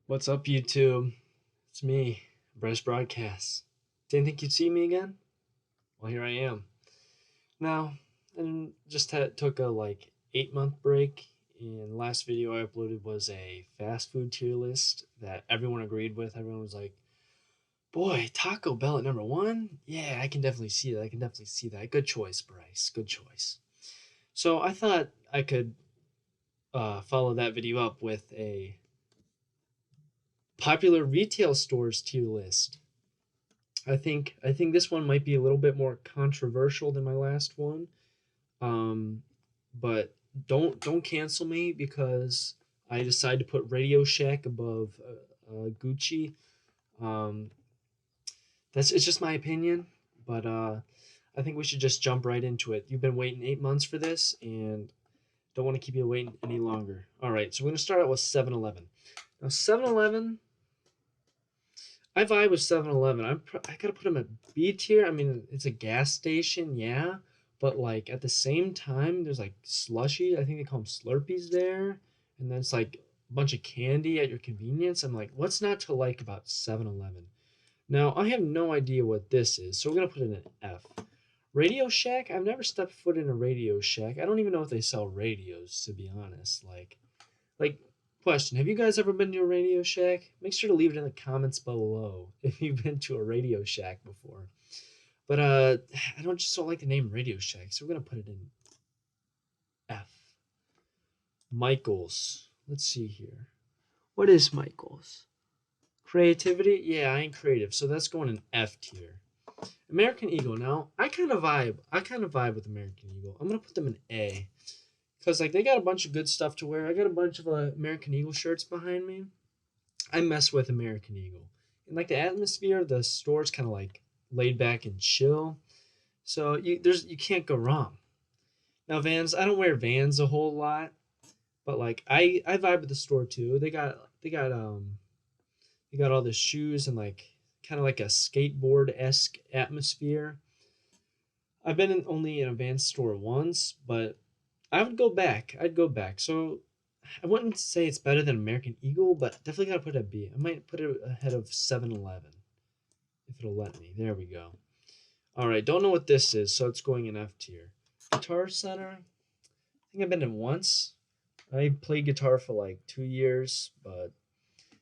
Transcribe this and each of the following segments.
What's up, YouTube? It's me, Bryce Broadcast. Didn't think you'd see me again? Well, here I am. Now, and just took a 8-month break. And the last video I uploaded was a fast food tier list that everyone agreed with. Everyone was like, "Boy, Taco Bell at number one? Yeah, I can definitely see that. I can definitely see that. Good choice, Bryce. Good choice." So I thought I could follow that video up with a popular retail stores tier list. I think this one might be a little bit more controversial than my last one. Um, but don't cancel me because I decided to put Radio Shack above Gucci. Um, it's just my opinion, but I think we should just jump right into it. You've been waiting 8 months for this, and don't want to keep you waiting any longer. All right, so we're gonna start out with 7-Eleven. Now 7-Eleven, I vibe with 7-Eleven. I gotta put them at B tier. I mean, it's a gas station, yeah, but like at the same time, there's like slushy. I think they call them Slurpees there, and then it's like a bunch of candy at your convenience. I'm like, what's not to like about 7-Eleven? Now I have no idea what this is, so we're gonna put it in an F. Radio Shack. I've never stepped foot in a Radio Shack. I don't even know if they sell radios, to be honest. Like, question: have you guys ever been to a Radio Shack? Make sure to leave it in the comments below if you've been to a Radio Shack before. But I don't like the name Radio Shack, so we're gonna put it in F. Michaels. Let's see here. What is Michaels? Creativity? Yeah, I ain't creative, so that's going in F tier. American Eagle. Now, I kind of vibe. I kind of vibe with American Eagle. I'm gonna put them in A. Because like they got a bunch of good stuff to wear. I got a bunch of American Eagle shirts behind me. I mess with American Eagle, and like the atmosphere of the store's kind of like laid back and chill. So you can't go wrong. Now Vans, I don't wear Vans a whole lot, but like I vibe with the store too. They got all the shoes and like kind of like a skateboard esque atmosphere. I've been only in a Vans store once, but I would go back. I'd go back. So I wouldn't say it's better than American Eagle, but definitely gotta put it at B. I might put it ahead of 7-Eleven if it'll let me. There we go. All right, don't know what this is, so it's going in F tier. Guitar Center. I think I've been in once. I played guitar for like 2 years, but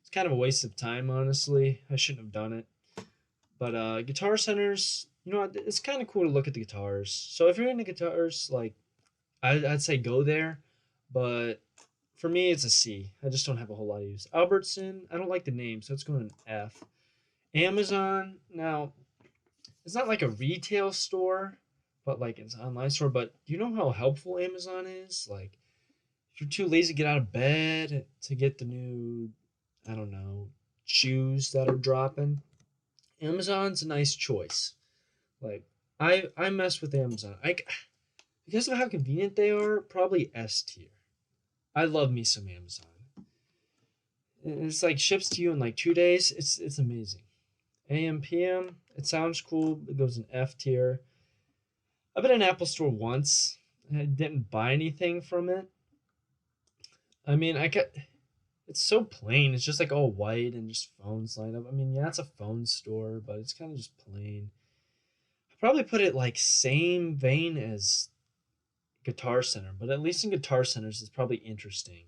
it's kind of a waste of time, honestly. I shouldn't have done it. But Guitar Centers, it's kind of cool to look at the guitars. So if you're into guitars, like I'd say go there, but for me it's a C. I just don't have a whole lot of use. Albertson, I don't like the name, so it's going an F. Amazon, now it's not like a retail store, but like it's an online store. But do you know how helpful Amazon is? Like if you're too lazy to get out of bed to get the new, I don't know, shoes that are dropping, Amazon's a nice choice. Like I mess with Amazon. Because of how convenient they are, probably S tier. I love me some Amazon. It's like ships to you in like 2 days. It's amazing. AM PM. It sounds cool. It goes in F tier. I've been in an Apple store once. I didn't buy anything from it. I mean, it's so plain. It's just like all white and just phones lined up. I mean, yeah, it's a phone store, but it's kind of just plain. I probably put it like same vein as Guitar Center, but at least in Guitar Centers, it's probably interesting.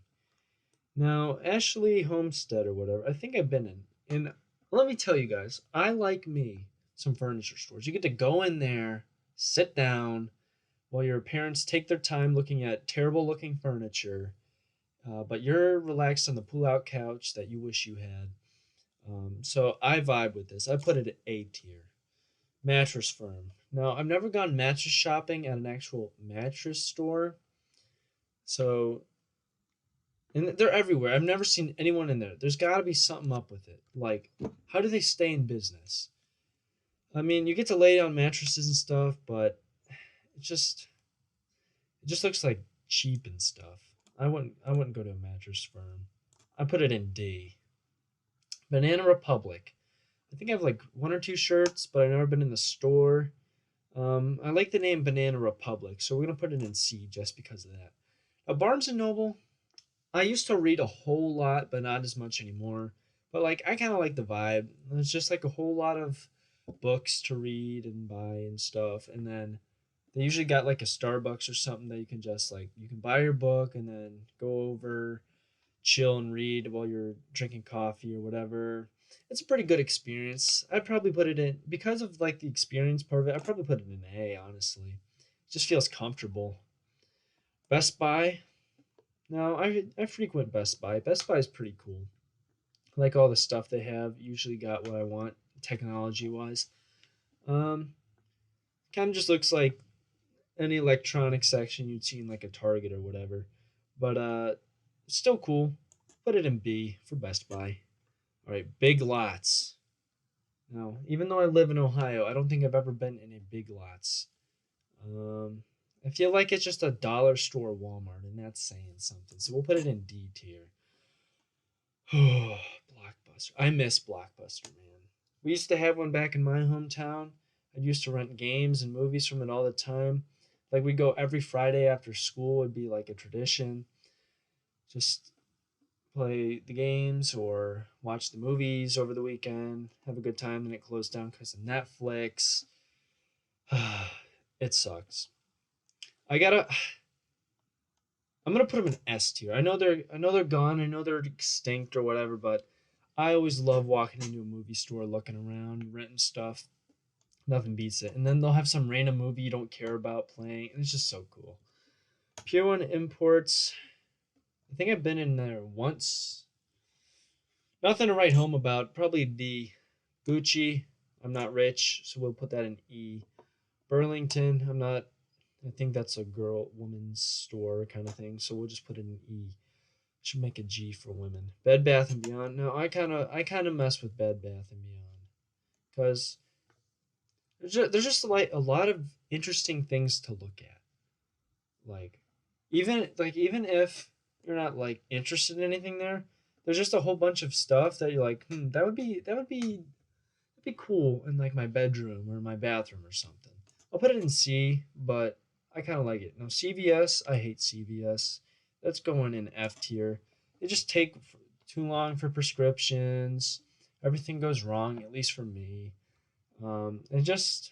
Now, Ashley Homestead or whatever, I think I've been in. And let me tell you guys, I like me some furniture stores. You get to go in there, sit down, while your parents take their time looking at terrible looking furniture, but you're relaxed on the pull out couch that you wish you had. So I vibe with this. I put it at A tier. Mattress Firm. Now, I've never gone mattress shopping at an actual mattress store. So, and they're everywhere. I've never seen anyone in there. There's got to be something up with it. Like, how do they stay in business? I mean, you get to lay down mattresses and stuff, but it just looks like cheap and stuff. I wouldn't go to a mattress firm. I put it in D. Banana Republic. I think I have like one or two shirts, but I've never been in the store. I like the name Banana Republic, so we're gonna put it in C just because of that. Now, Barnes and Noble, I used to read a whole lot, but not as much anymore. But like I kind of like the vibe. There's just like a whole lot of books to read and buy and stuff, and then they usually got like a Starbucks or something that you can just like you can buy your book and then go over, chill and read while you're drinking coffee or whatever. It's a pretty good experience. I'd probably put it in because of like the experience part of it. I'd probably put it in A, honestly. It just feels comfortable. Best Buy. No, I frequent Best Buy. Best Buy is pretty cool. I like all the stuff they have. Usually got what I want technology wise. Um, Kind of just looks like any electronic section you'd see in like a Target or whatever. But still cool. Put it in B for Best Buy. All right, Big Lots. Now, even though I live in Ohio, I don't think I've ever been in a Big Lots. Um, I feel like it's just a dollar store Walmart, and that's saying something. So we'll put it in D tier. Blockbuster. I miss Blockbuster, man. We used to have one back in my hometown. I used to rent games and movies from it all the time. Like we'd go every Friday after school. It'd be like a tradition. Just play the games or watch the movies over the weekend. Have a good time. Then it closed down because of Netflix. It sucks. I gotta. I'm gonna put them in S tier. I know they're gone. I know they're extinct or whatever, but I always love walking into a movie store, looking around, renting stuff. Nothing beats it. And then they'll have some random movie you don't care about playing, and it's just so cool. Pier One Imports. I think I've been in there once. Nothing to write home about. Probably D. Gucci. I'm not rich, so we'll put that in E. Burlington. I'm not. I think that's a woman's store kind of thing, so we'll just put it in E. Should make a G for women. Bed Bath and Beyond. No, I kind of mess with Bed Bath and Beyond because there's just like a lot of interesting things to look at. Like even if you're not like interested in anything there, there's just a whole bunch of stuff that you're like, that'd be cool in like my bedroom or my bathroom or something. I'll put it in C, but I kind of like it. Now CVS, I hate CVS. That's going in F tier. They just take too long for prescriptions. Everything goes wrong, at least for me. And just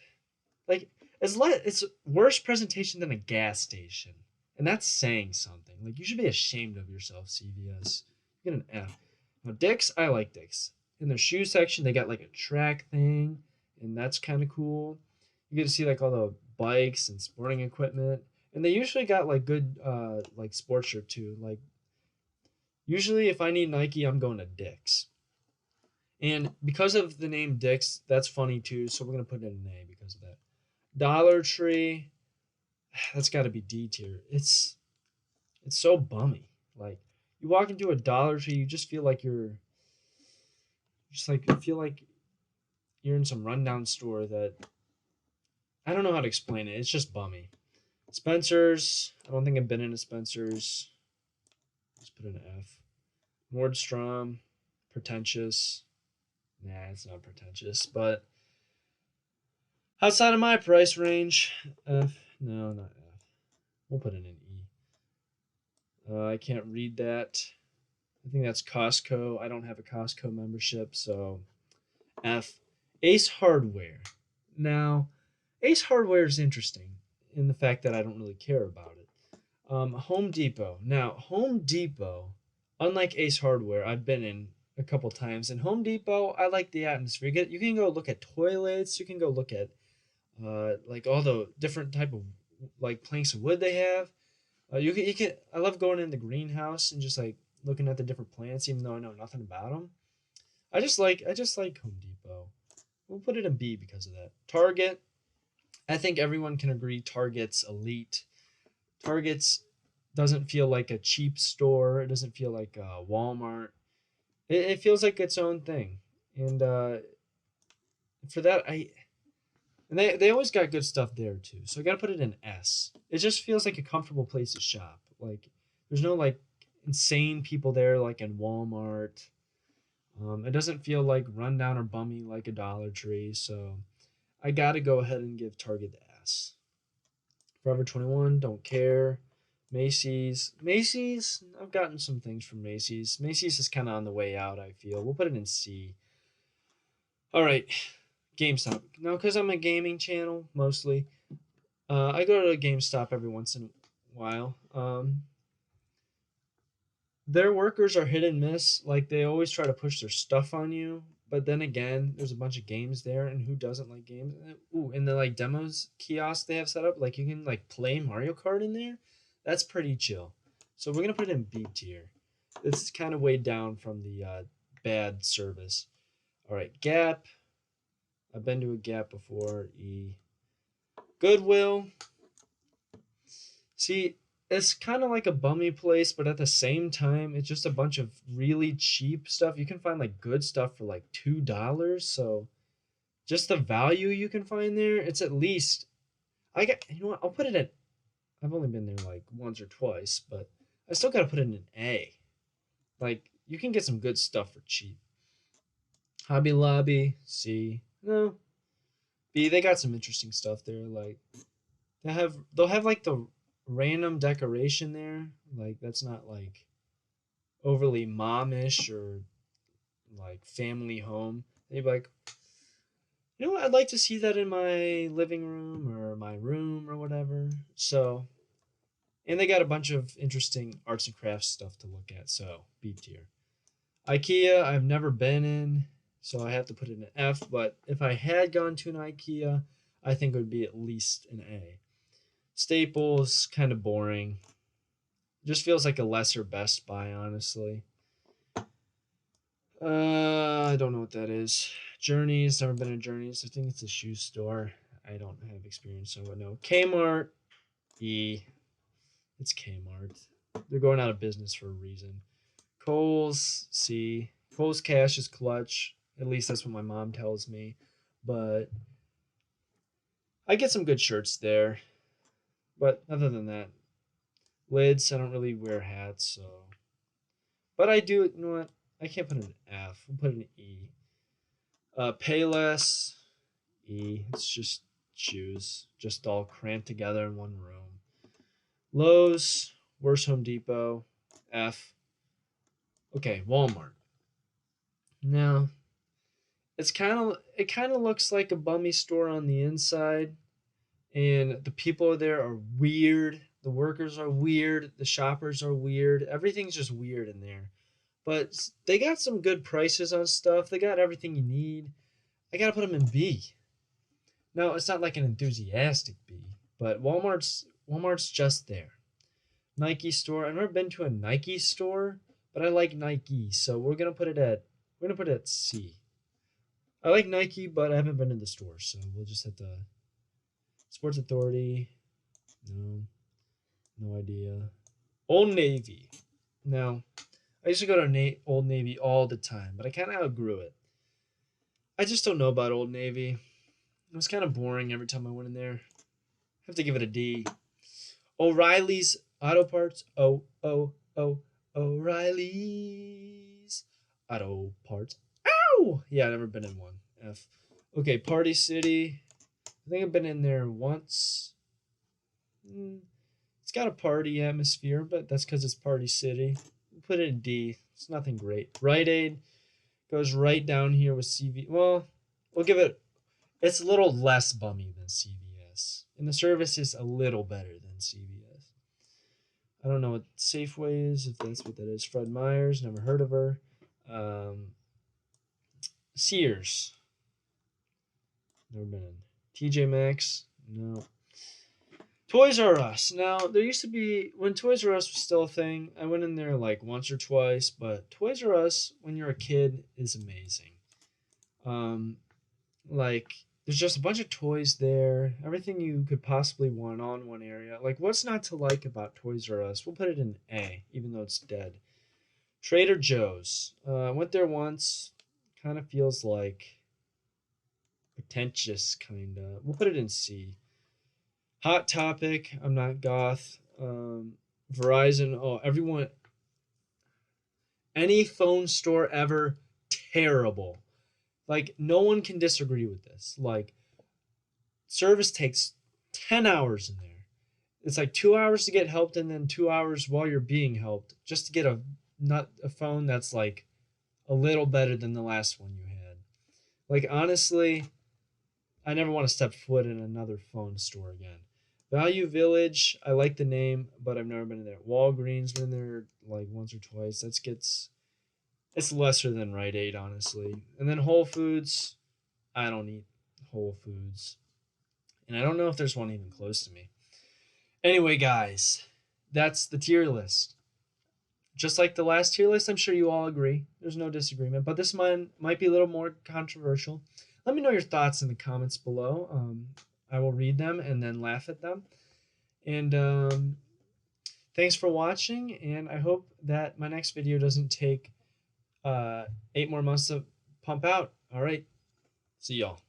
like it's worse presentation than a gas station, and that's saying something. Like you should be ashamed of yourself, CVS. You get an F. Now Dick's, I like Dick's. In their shoe section, they got like a track thing, and that's kind of cool. You get to see like all the bikes and sporting equipment, and they usually got like good like sports shirt too. Like usually, if I need Nike, I'm going to Dick's. And because of the name Dick's, that's funny too. So we're gonna put it in an A because of that. Dollar Tree, that's got to be D tier. It's so bummy. Like you walk into a Dollar Tree, you just feel like you feel like you're in some rundown store that I don't know how to explain it. It's just bummy. Spencer's, I don't think I've been in a Spencer's. Let's put an F. Nordstrom, pretentious. Nah, it's not pretentious, but outside of my price range, F. No, not F. We'll put it in E. I can't read that. I think that's Costco. I don't have a Costco membership, so F. Ace Hardware. Now, Ace Hardware is interesting in the fact that I don't really care about it. Home Depot. Now, Home Depot, unlike Ace Hardware, I've been in a couple times. And Home Depot, I like the atmosphere. You can go look at toilets. You can go look at like all the different type of like planks of wood they have. You can. I love going in the greenhouse and just like looking at the different plants, even though I know nothing about them. I just like Home Depot. We'll put it in B because of that. Target. I think everyone can agree Target's elite. Target's doesn't feel like a cheap store. It doesn't feel like Walmart. It feels like its own thing, and for that they always got good stuff there too. So I gotta put it in S. It just feels like a comfortable place to shop. Like there's no like insane people there like in Walmart. It doesn't feel like rundown or bummy like a Dollar Tree. So I gotta go ahead and give Target the S. Forever 21, don't care. Macy's. Macy's, I've gotten some things from Macy's. Macy's is kind of on the way out, I feel. We'll put it in C. All right, GameStop. Now, because I'm a gaming channel mostly, I go to GameStop every once in a while. Their workers are hit and miss. Like, they always try to push their stuff on you. But then again, there's a bunch of games there, and who doesn't like games? Ooh, and the like demos kiosk they have set up, like you can like play Mario Kart in there. That's pretty chill. So we're gonna put it in B tier. It's kind of weighed down from the bad service. All right, Gap. I've been to a Gap before. E. Goodwill. See, it's kind of like a bummy place, but at the same time, it's just a bunch of really cheap stuff. You can find like good stuff for like $2. So just the value you can find there, it's at least I get you know what, I'll put it at I've only been there like once or twice, but I still gotta put it in an A. Like you can get some good stuff for cheap. Hobby Lobby, C. No. B, they got some interesting stuff there. Like they'll have like the random decoration there. Like that's not like overly momish or like family home. They'd be like, you know what, I'd like to see that in my living room or my room or whatever. So and they got a bunch of interesting arts and crafts stuff to look at. So B tier. IKEA, I've never been in, so I have to put it in an F. But if I had gone to an IKEA, I think it would be at least an A. Staples, kind of boring. Just feels like a lesser Best Buy, honestly. I don't know what that is. Journeys, never been to Journeys. I think it's a shoe store. I don't have experience, so I would know. Kmart, E. It's Kmart. They're going out of business for a reason. Kohl's, C. Kohl's Cash is clutch. At least that's what my mom tells me. But I get some good shirts there. But other than that, lids, I don't really wear hats, so. But I do, you know what? I can't put an F. I'll put an E. Payless, E. It's just shoes, just all cramped together in one room. Lowe's, worst Home Depot, F. Okay, Walmart. Now, it kind of looks like a bummy store on the inside, and the people there are weird. The workers are weird. The shoppers are weird. Everything's just weird in there. But they got some good prices on stuff. They got everything you need. I gotta put them in B. No, it's not like an enthusiastic B, but Walmart's just there. Nike store. I've never been to a Nike store, but I like Nike, so we're gonna put it at C. I like Nike, but I haven't been to the store, so we'll just have to. Sports Authority. No, no idea. Old Navy. Now, I used to go to Old Navy all the time, but I kind of outgrew it. I just don't know about Old Navy. It was kind of boring every time I went in there. I have to give it a D. O'Reilly's Auto Parts. O'Reilly's Auto Parts. Ow! Yeah, I've never been in one. F. Okay, Party City. I think I've been in there once. It's got a party atmosphere, but that's because it's Party City. We'll put it in D. It's nothing great. Rite Aid goes right down here with CV. Well, we'll give it. It's a little less bummy than CVS, and the service is a little better than CVS. I don't know what Safeway is, if that's what that is. Fred Meyer's, never heard of her. Um, Sears, never been in. TJ Maxx, no. Toys R Us. Now, there used to be, when Toys R Us was still a thing, I went in there like once or twice, but Toys R Us, when you're a kid, is amazing. Um, like, there's just a bunch of toys there, everything you could possibly want on one area. Like, what's not to like about Toys R Us? We'll put it in A, even though it's dead. Trader Joe's. I went there once. Kind of feels like pretentious, kind of. We'll put it in C. Hot Topic. I'm not goth. Verizon. Oh, everyone. Any phone store ever. Terrible. Like, no one can disagree with this. Like, service takes 10 hours in there. It's like 2 hours to get helped and then 2 hours while you're being helped just to get a phone that's like a little better than the last one you had. Like honestly, I never want to step foot in another phone store again. Value Village, I like the name, but I've never been in there. Walgreens, been there like once or twice. It's lesser than Rite Aid, honestly. And then Whole Foods, I don't eat Whole Foods, and I don't know if there's one even close to me. Anyway, guys, that's the tier list. Just like the last tier list, I'm sure you all agree. There's no disagreement, but this one might be a little more controversial. Let me know your thoughts in the comments below. I will read them and then laugh at them. And thanks for watching, and I hope that my next video doesn't take 8 more months to pump out. All right, see y'all.